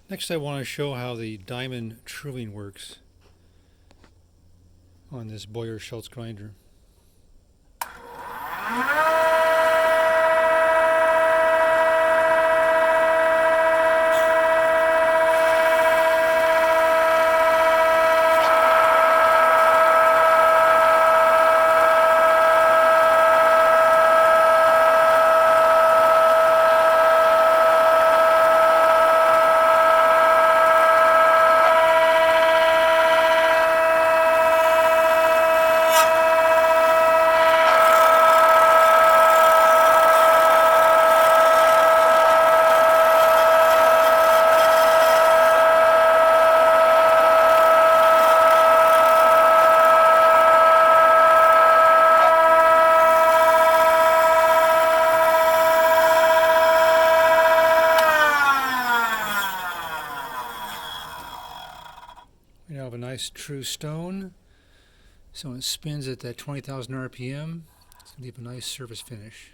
Next I want to show how the diamond truing works on this Boyar Schultz grinder. We now have a nice true stone, so when it spins at that 20,000 RPM, it's going to give a nice surface finish.